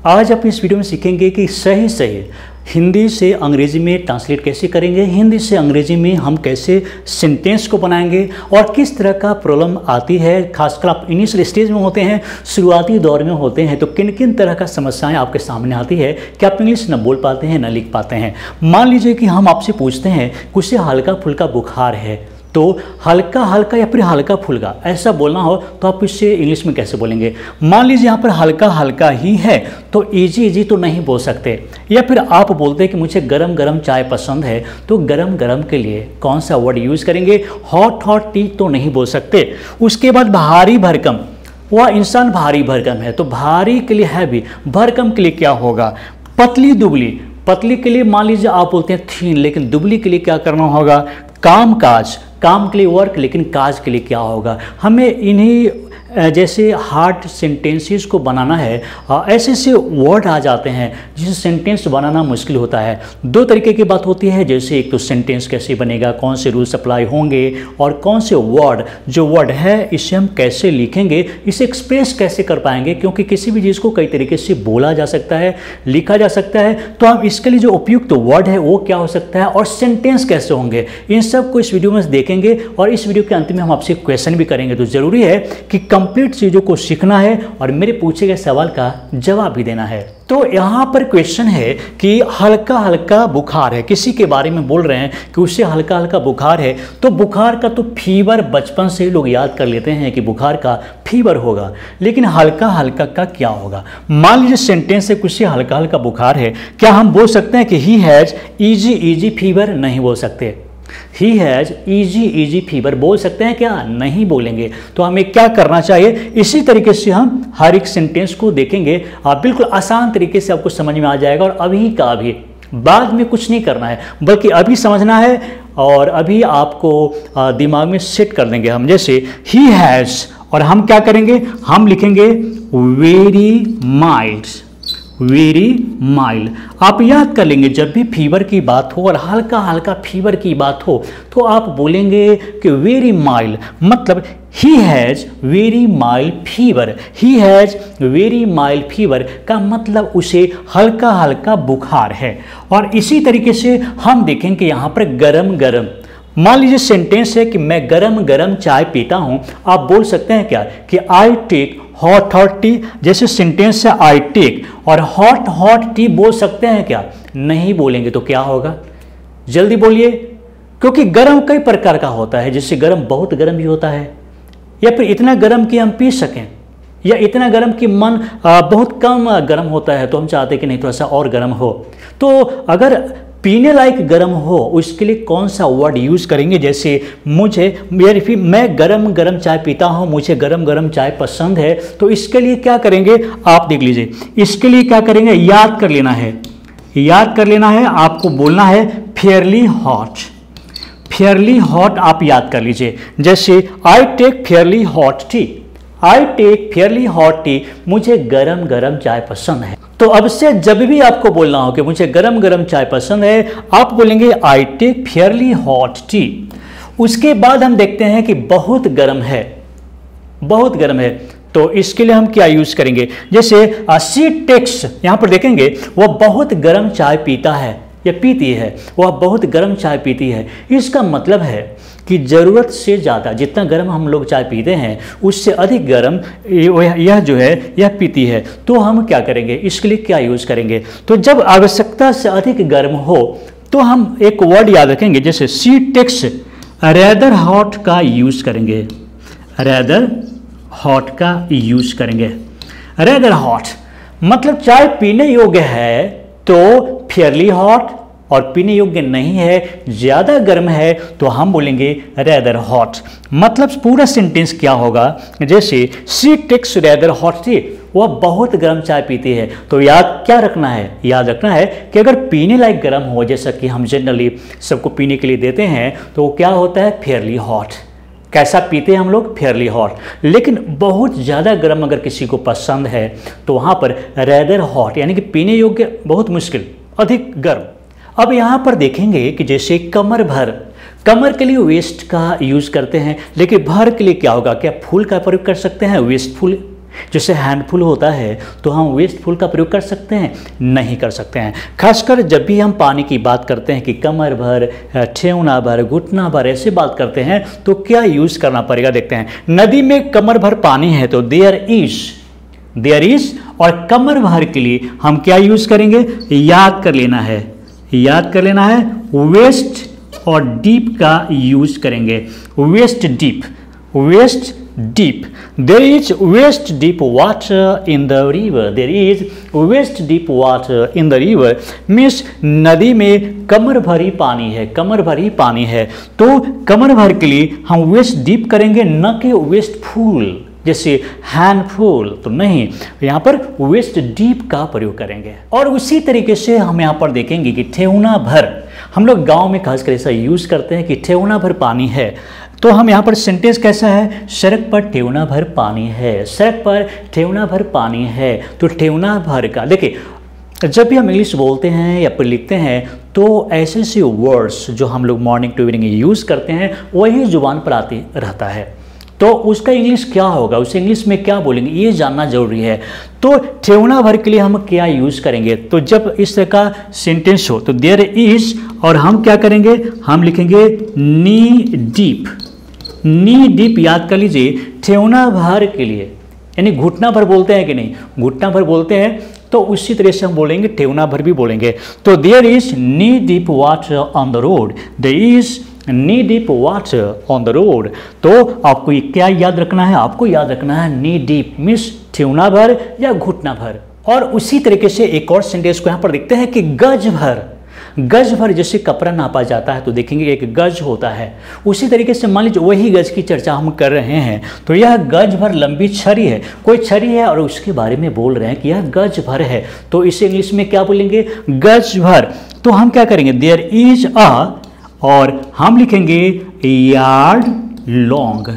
आज आप इस वीडियो में सीखेंगे कि सही हिंदी से अंग्रेजी में ट्रांसलेट कैसे करेंगे, हिंदी से अंग्रेजी में हम कैसे सेंटेंस को बनाएंगे और किस तरह का प्रॉब्लम आती है। खासकर आप इनिशियल स्टेज में होते हैं, शुरुआती दौर में होते हैं, तो किन किन तरह का समस्याएं आपके सामने आती है कि आप इंग्लिश न बोल पाते हैं, न लिख पाते हैं। मान लीजिए कि हम आपसे पूछते हैं कुछ से हल्का फुल्का बुखार है, तो हल्का हल्का या फिर हल्का फुल्का ऐसा बोलना हो तो आप इससे इंग्लिश में कैसे बोलेंगे। मान लीजिए यहाँ पर हल्का हल्का ही है तो इजी इजी तो नहीं बोल सकते, या फिर आप बोलते हैं कि मुझे गरम गरम चाय पसंद है, तो गरम गरम के लिए कौन सा वर्ड यूज़ करेंगे। हॉट हॉट टी तो नहीं बोल सकते। उसके बाद भारी भरकम, वह इंसान भारी भरकम है, तो भारी के लिए हैवी, भरकम के लिए क्या होगा। पतली दुबली, पतली के लिए मान लीजिए आप बोलते हैं थीन, लेकिन दुबली के लिए क्या करना होगा। काम काज, काम के लिए वर्क, लेकिन काज के लिए क्या होगा। हमें इन्हीं जैसे हार्ड सेंटेंसेस को बनाना है, ऐसे ऐसे वर्ड आ जाते हैं जिसे सेंटेंस बनाना मुश्किल होता है। दो तरीके की बात होती है, जैसे एक तो सेंटेंस कैसे बनेगा, कौन से रूल्स अप्लाई होंगे, और कौन से वर्ड जो वर्ड है इसे हम कैसे लिखेंगे, इसे एक्सप्रेस कैसे कर पाएंगे, क्योंकि किसी भी चीज़ को कई तरीके से बोला जा सकता है, लिखा जा सकता है। तो हम इसके लिए जो उपयुक्त वर्ड है वो क्या हो सकता है और सेंटेंस कैसे होंगे, इन सब को इस वीडियो में देखेंगे। और इस वीडियो के अंत में हम आपसे क्वेश्चन भी करेंगे। तो जरूरी है कि कंप्लीट चीज़ों को सीखना है और मेरे पूछे गए सवाल का जवाब भी देना है। तो यहाँ पर क्वेश्चन है कि हल्का हल्का बुखार है, किसी के बारे में बोल रहे हैं कि उससे हल्का हल्का बुखार है। तो बुखार का तो फीवर बचपन से ही लोग याद कर लेते हैं कि बुखार का फीवर होगा, लेकिन हल्का हल्का का क्या होगा। मान लीजिए सेंटेंस से कुछ से हल्का हल्का बुखार है, क्या हम बोल सकते हैं कि he has easy easy fever. नहीं बोल सकते। ही हैज़ इजी फीवर बोल सकते हैं क्या, नहीं बोलेंगे। तो हमें क्या करना चाहिए, इसी तरीके से हम हर एक सेंटेंस को देखेंगे। आप बिल्कुल आसान तरीके से आपको समझ में आ जाएगा, और अभी का अभी, बाद में कुछ नहीं करना है, बल्कि अभी समझना है और अभी आपको दिमाग में सेट कर देंगे हम। जैसे ही हैज़, और हम क्या करेंगे, हम लिखेंगे वेरी माइल्ड, वेरी माइल्ड। आप याद कर लेंगे, जब भी फीवर की बात हो और हल्का हल्का फीवर की बात हो तो आप बोलेंगे कि वेरी माइल्ड, मतलब he has very mild fever. He has very mild fever का मतलब उसे हल्का हल्का बुखार है। और इसी तरीके से हम देखेंगे यहाँ पर गरम गरम। मान लीजिए सेंटेंस है कि मैं गरम गरम चाय पीता हूँ, आप बोल सकते हैं क्या कि I take hot hot tea. जैसे सेंटेंस है आई टेक, और हॉट हॉट टी बोल सकते हैं क्या, नहीं बोलेंगे। तो क्या होगा, जल्दी बोलिए, क्योंकि गरम कई प्रकार का होता है। जैसे गरम बहुत गरम भी होता है, या फिर इतना गरम कि हम पी सकें, या इतना गरम कि मन बहुत कम गरम होता है, तो हम चाहते हैं कि नहीं थोड़ा सा और गरम हो। तो अगर पीने लायक गर्म हो उसके लिए कौन सा वर्ड यूज़ करेंगे। जैसे मैं गरम गरम चाय पीता हूँ, मुझे गरम गरम चाय पसंद है, तो इसके लिए क्या करेंगे आप देख लीजिए। इसके लिए क्या करेंगे, याद कर लेना है, याद कर लेना है। आपको बोलना है फेयरली हॉट, फेयरली हॉट आप याद कर लीजिए। जैसे I take fairly hot tea, I take fairly hot tea, मुझे गरम गरम चाय पसंद है। तो अब से जब भी आपको बोलना हो कि मुझे गरम गरम चाय पसंद है, आप बोलेंगे I take fairly hot tea. उसके बाद हम देखते हैं कि बहुत गर्म है, बहुत गर्म है, तो इसके लिए हम क्या यूज करेंगे। जैसे शी टेक्स, यहां पर देखेंगे वह बहुत गर्म चाय पीता है या पीती है, वह बहुत गर्म चाय पीती है। इसका मतलब है कि ज़रूरत से ज़्यादा, जितना गर्म हम लोग चाय पीते हैं उससे अधिक गर्म यह जो है यह पीती है। तो हम क्या करेंगे, इसके लिए क्या यूज़ करेंगे। तो जब आवश्यकता से अधिक गर्म हो तो हम एक वर्ड याद रखेंगे, जैसे शी टेक्स रैदर हॉट का यूज़ करेंगे, रैदर हॉट का यूज़ करेंगे। रैदर हॉट मतलब चाय पीने योग्य है तो फेयरली हॉट, और पीने योग्य नहीं है, ज़्यादा गर्म है, तो हम बोलेंगे रैदर हॉट। मतलब पूरा सेंटेंस क्या होगा, जैसे she takes rather hot tea, वह बहुत गर्म चाय पीती है। तो याद क्या रखना है, याद रखना है कि अगर पीने लायक गर्म हो, जैसा कि हम जनरली सबको पीने के लिए देते हैं, तो क्या होता है फेयरली हॉट। कैसा पीते हैं हम लोग, फेयरली हॉट। लेकिन बहुत ज़्यादा गर्म अगर किसी को पसंद है तो वहाँ पर रैदर हॉट, यानी कि पीने योग्य बहुत मुश्किल, अधिक गर्म। अब यहाँ पर देखेंगे कि जैसे कमर भर, कमर के लिए वेस्ट का यूज़ करते हैं, लेकिन भर के लिए क्या होगा, क्या फूल का प्रयोग कर सकते हैं, वेस्ट फूल। जैसे हैंडफुल होता है तो हम वेस्टफुल का प्रयोग कर सकते हैं? नहीं कर सकते हैं। खासकर जब भी हम पानी की बात करते हैं कि कमर भर, ठेवना भर, घुटना भर ऐसे बात करते हैं तो क्या यूज़ करना पड़ेगा देखते हैं। नदी में कमर भर पानी है तो देयर इज, और कमर भर के लिए हम क्या यूज़ करेंगे? याद कर लेना है वेस्ट और डीप का यूज़ करेंगे। Waist deep, there is waist deep water in the river, means नदी में कमर भरी पानी है तो कमर भर के लिए हम वेस्ट डीप करेंगे, न कि वेस्ट फुल जैसे हैंडफुल तो नहीं, यहाँ पर वेस्ट डीप का प्रयोग करेंगे। और उसी तरीके से हम यहाँ पर देखेंगे कि ठेवना भर, हम लोग गांव में खासकर ऐसा यूज़ करते हैं कि ठेवना भर पानी है, तो हम यहाँ पर सेंटेंस कैसा है? सड़क पर ठेवना भर पानी है, सड़क पर ठेवना भर पानी है। तो ठेवना भर का देखिए, जब भी हम इंग्लिश बोलते हैं या फिर लिखते हैं तो ऐसे ऐसे वर्ड्स जो हम लोग मॉर्निंग टू इवनिंग यूज़ करते हैं वही जुबान पर आते रहता है, तो उसका इंग्लिश क्या होगा, उसे इंग्लिश में क्या बोलेंगे ये जानना जरूरी है। तो ठेवना भर के लिए हम क्या यूज़ करेंगे? तो जब इस तरह का सेंटेंस हो तो देयर इज, और हम क्या करेंगे? हम लिखेंगे नी डीप याद कर लीजिए। ठेवना भर के लिए यानी घुटना भर बोलते हैं कि नहीं? घुटना भर बोलते हैं, तो उसी तरह से हम बोलेंगे ठेवना भर भी बोलेंगे। तो there is knee deep water on the road, there is knee deep water on the road. तो आपको ये क्या याद रखना है? आपको याद रखना है नी डीप मीन्स ठेवना भर या घुटना भर। और उसी तरीके से एक और सेंटेंस को यहाँ पर देखते हैं कि गज भर जैसे कपड़ा नापा जाता है तो देखेंगे एक गज होता है, उसी तरीके से मान लीजिए वही गज की चर्चा हम कर रहे हैं तो यह गज भर लंबी छड़ी है, कोई छड़ी है और उसके बारे में बोल रहे हैं कि यह गज भर है, तो इसे इंग्लिश में क्या बोलेंगे? गज भर। तो हम क्या करेंगे? देयर इज अ, और हम लिखेंगे यार्ड लॉन्ग,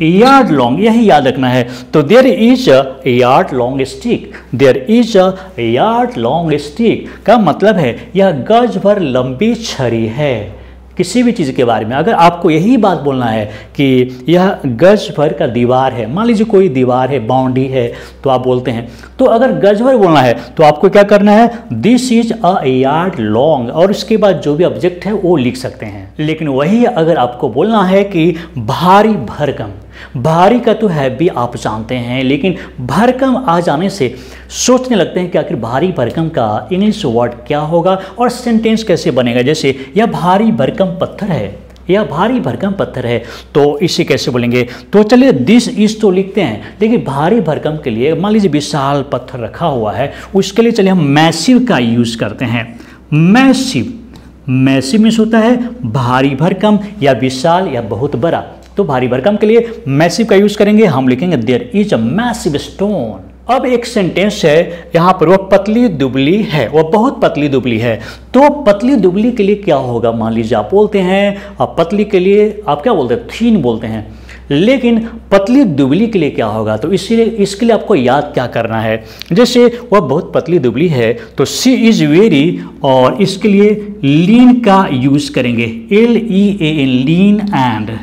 यही याद रखना है। तो there is a yard long stick, there is a yard long stick का मतलब है यह गज भर लंबी छड़ी है। किसी भी चीज़ के बारे में अगर आपको यही बात बोलना है कि यह गज भर का दीवार है, मान लीजिए कोई दीवार है, बाउंड्री है, तो आप बोलते हैं, तो अगर गज भर बोलना है तो आपको क्या करना है? This is a yard long, और उसके बाद जो भी ऑब्जेक्ट है वो लिख सकते हैं। लेकिन वही अगर आपको बोलना है कि भारी भरकम, भारी का तो है भी आप जानते हैं, लेकिन भरकम आ जाने से सोचने लगते हैं कि आखिर भारी भरकम का इंग्लिश वर्ड क्या होगा और सेंटेंस कैसे बनेगा। जैसे यह भारी भरकम पत्थर है, यह भारी भरकम पत्थर है, तो इसे कैसे बोलेंगे? तो चलिए दिस इज तो लिखते हैं, देखिए भारी भरकम के लिए मान लीजिए विशाल पत्थर रखा हुआ है, उसके लिए चलिए हम मैसिव का यूज़ करते हैं। मैसिव मीन्स होता है भारी भरकम या विशाल या बहुत बड़ा, तो भारी भरकम के लिए मैसिव का यूज करेंगे। हम लिखेंगे there is a massive stone. अब एक सेंटेंस है यहाँ पर, वह पतली दुबली है, वह बहुत पतली दुबली है, तो पतली दुबली के लिए क्या होगा? मान लीजिए आप बोलते हैं, अब पतली के लिए आप क्या बोलते हैं? थीन बोलते हैं, लेकिन पतली दुबली के लिए क्या होगा? तो इसीलिए इसके लिए आपको याद क्या करना है? जैसे वह बहुत पतली दुबली है तो सी इज वेरी, और इसके लिए लीन का यूज करेंगे, LEAN, लीन एंड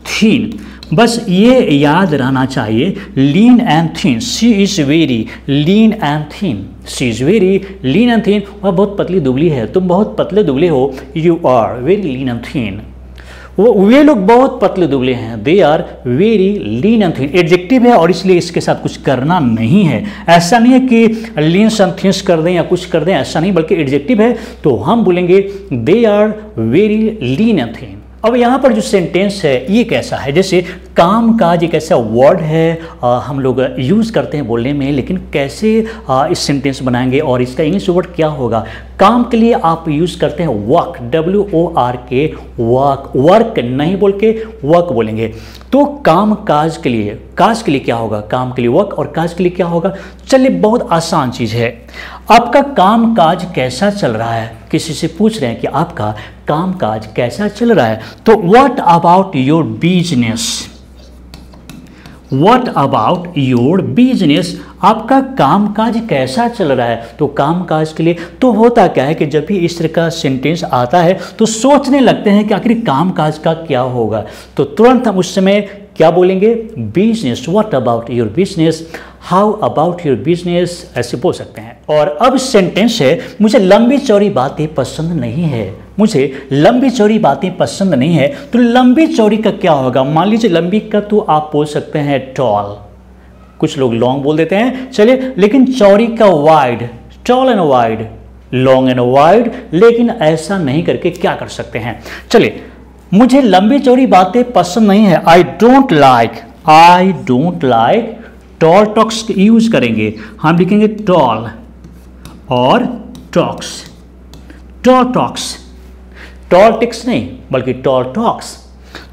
थीन। बस ये याद रहना चाहिए, lean and thin. She is very lean and thin, she is very lean and thin. वह बहुत पतली दुबली है, तुम बहुत पतले दुबले हो, you are very lean and thin. वे लोग बहुत पतले दुबले हैं, they are very lean and thin. Adjective है और इसलिए इसके साथ कुछ करना नहीं है। ऐसा नहीं है कि लीन एंड थीन्स कर दें या कुछ कर दें, ऐसा नहीं, बल्कि एडजेक्टिव है तो हम बोलेंगे they are very lean and thin. अब यहाँ पर जो सेंटेंस है ये कैसा है? जैसे काम काज एक ऐसा वर्ड है हम लोग यूज़ करते हैं बोलने में, लेकिन कैसे इस सेंटेंस बनाएंगे और इसका इंग्लिश वर्ड क्या होगा? काम के लिए आप यूज़ करते हैं वर्क, WORK, वर्क, वर्क नहीं बोल के वर्क बोलेंगे। तो काम काज के लिए क्या होगा? काम के लिए वर्क और काज के लिए क्या होगा? चलिए बहुत आसान चीज़ है, आपका काम काज कैसा चल रहा है? किसी से पूछ रहे हैं कि आपका काम काज कैसा चल रहा है, तो what about your business, what about your business, आपका कामकाज कैसा चल रहा है? तो कामकाज के लिए तो होता क्या है कि जब भी इस तरह का सेंटेंस आता है तो सोचने लगते हैं कि आखिर कामकाज का क्या होगा, तो तुरंत हम उस समय क्या बोलेंगे? Business, what about your business, how about your business, ऐसे बोल सकते हैं। और अब सेंटेंस है, मुझे लंबी चौड़ी बातें पसंद नहीं है, मुझे लंबी चौड़ी बातें पसंद नहीं है। तो लंबी चौड़ी का क्या होगा? मान लीजिए लंबी का तो आप बोल सकते हैं टॉल, कुछ लोग लॉन्ग बोल देते हैं, चलिए, लेकिन चौड़ी का wide, tall and wide, long and wide, लेकिन ऐसा नहीं करके क्या कर सकते हैं? चलिए, मुझे लंबी चौड़ी बातें पसंद नहीं है, I don't like tall talks use करेंगे, हम लिखेंगे टॉल और talks, tall talks, tall ticks नहीं बल्कि टॉल टॉक्स।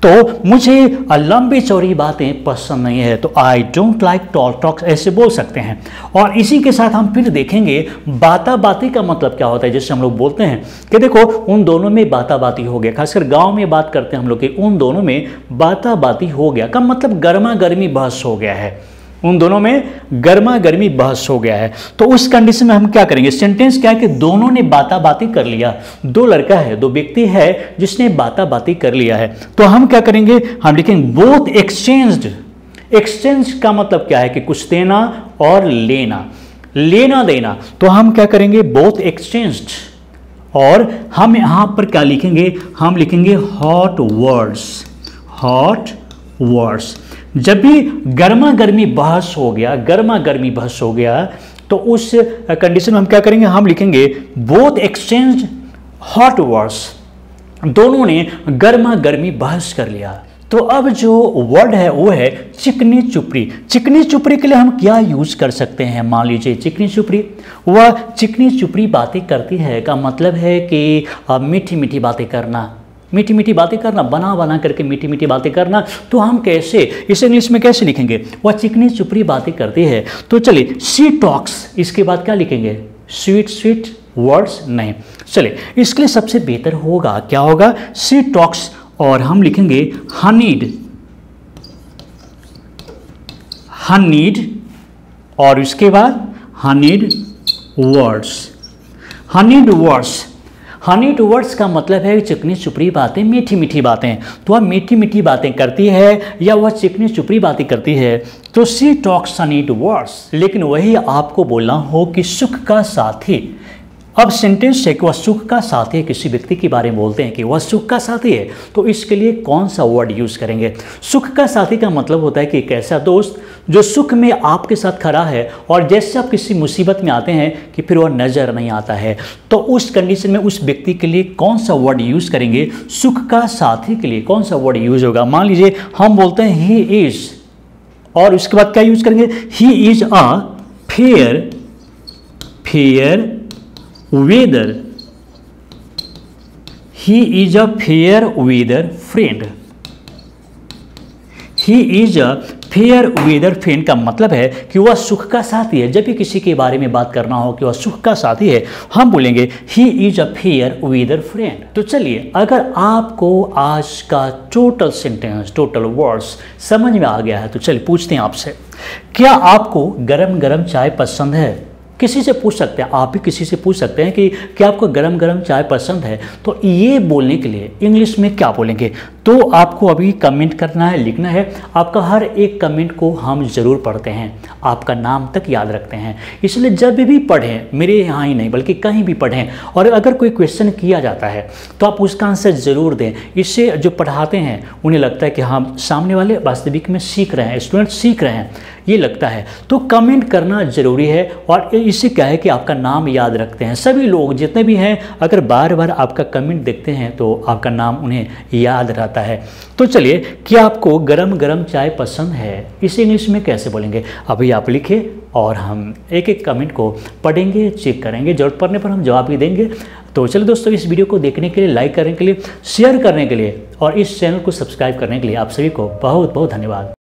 तो मुझे लंबी चौड़ी बातें पसंद नहीं है, तो I don't like tall talks ऐसे बोल सकते हैं। और इसी के साथ हम फिर देखेंगे बाता बाती का मतलब क्या होता है। जैसे हम लोग बोलते हैं कि देखो उन दोनों में बाता बाती हो गया, खासकर गांव में बात करते हैं हम लोग कि उन दोनों में बाता बाती हो गया, का मतलब गर्मा गर्मी बहस हो गया है, उन दोनों में गर्मा गर्मी बहस हो गया है। तो उस कंडीशन में हम क्या करेंगे? सेंटेंस क्या है कि दोनों ने बाता बाती कर लिया, दो लड़का है, दो व्यक्ति है जिसने बाता बाती कर लिया है। तो हम क्या करेंगे? हम लिखेंगे बोथ एक्सचेंज्ड। एक्सचेंज का मतलब क्या है कि कुछ देना और लेना, लेना देना। तो हम क्या करेंगे? Both exchanged. और हम यहां पर क्या लिखेंगे? हम लिखेंगे हॉट वर्ड्स, हॉट वर्ड्स। जब भी गर्मा गर्मी बहस हो गया, गर्मा गर्मी बहस हो गया, तो उस कंडीशन में हम क्या करेंगे? हम लिखेंगे बोथ एक्सचेंज हॉट वर्ड्स, दोनों ने गर्मा गर्मी बहस कर लिया। तो अब जो वर्ड है वो है चिकनी चुपड़ी। चिकनी चुपड़ी के लिए हम क्या यूज कर सकते हैं? मान लीजिए चिकनी चुपड़ी, वह चिकनी चुपड़ी बातें करती है का मतलब है कि मीठी मीठी बातें करना, मीठी मीठी बातें करना, बना बना करके मीठी मीठी बातें करना। तो हम कैसे इसे इंग्लिश में कैसे लिखेंगे? वह चिकनी चुपड़ी बातें करती है। तो चलिए शी टॉक्स, इसके बाद क्या लिखेंगे? स्वीट स्वीट वर्ड्स नहीं। चलिए इसके लिए सबसे बेहतर होगा, क्या होगा? शी टॉक्स, और हम लिखेंगे हनीड, हनीड, और इसके बाद honeyed words, honeyed words. Honeyed words का मतलब है चिकनी चुपड़ी बातें, मीठी मीठी बातें। तो वह मीठी मीठी बातें करती है या वह चिकनी चुपड़ी बातें करती है, तो शी टॉक्स हनीड वर्ड्स। लेकिन वही आपको बोलना हो कि सुख का साथी। अब सेंटेंस है कि वह सुख का साथी है, किसी व्यक्ति के बारे में बोलते हैं कि वह सुख का साथी है, तो इसके लिए कौन सा वर्ड यूज करेंगे? सुख का साथी का मतलब होता है कि एक ऐसा दोस्त जो सुख में आपके साथ खड़ा है, और जैसे आप किसी मुसीबत में आते हैं कि फिर वह नजर नहीं आता है। तो उस कंडीशन में उस व्यक्ति के लिए कौन सा वर्ड यूज करेंगे? सुख का साथी के लिए कौन सा वर्ड यूज होगा? मान लीजिए हम बोलते हैं ही इज, और उसके बाद क्या यूज करेंगे? He is a fair, fair weather, he is a fair weather friend. He is a fair weather friend का मतलब है कि वह सुख का साथी है। जब भी किसी के बारे में बात करना हो कि वह सुख का साथी है, हम बोलेंगे he is a fair weather friend. तो चलिए, अगर आपको आज का टोटल सेंटेंस, टोटल वर्ड्स समझ में आ गया है, तो चलिए पूछते हैं आपसे, क्या आपको गरम गरम चाय पसंद है? किसी से पूछ सकते हैं, आप भी किसी से पूछ सकते हैं कि क्या आपको गरम गरम चाय पसंद है? तो ये बोलने के लिए इंग्लिश में क्या बोलेंगे? तो आपको अभी कमेंट करना है, लिखना है। आपका हर एक कमेंट को हम ज़रूर पढ़ते हैं, आपका नाम तक याद रखते हैं। इसलिए जब भी पढ़ें, मेरे यहाँ ही नहीं बल्कि कहीं भी पढ़ें, और अगर कोई क्वेश्चन किया जाता है तो आप उसका आंसर ज़रूर दें। इससे जो पढ़ाते हैं उन्हें लगता है कि हम सामने वाले वास्तविक में सीख रहे हैं, स्टूडेंट सीख रहे हैं, ये लगता है। तो कमेंट करना ज़रूरी है, और इससे क्या है कि आपका नाम याद रखते हैं। सभी लोग जितने भी हैं, अगर बार बार आपका कमेंट देखते हैं तो आपका नाम उन्हें याद रहता है। तो चलिए, क्या आपको गरम गरम चाय पसंद है? इसे इंग्लिश में कैसे बोलेंगे? अभी आप लिखें और हम एक एक कमेंट को पढ़ेंगे, चेक करेंगे, जरूरत पड़ने पर हम जवाब भी देंगे। तो चलिए दोस्तों, इस वीडियो को देखने के लिए, लाइक करने के लिए, शेयर करने के लिए और इस चैनल को सब्सक्राइब करने के लिए आप सभी को बहुत बहुत धन्यवाद।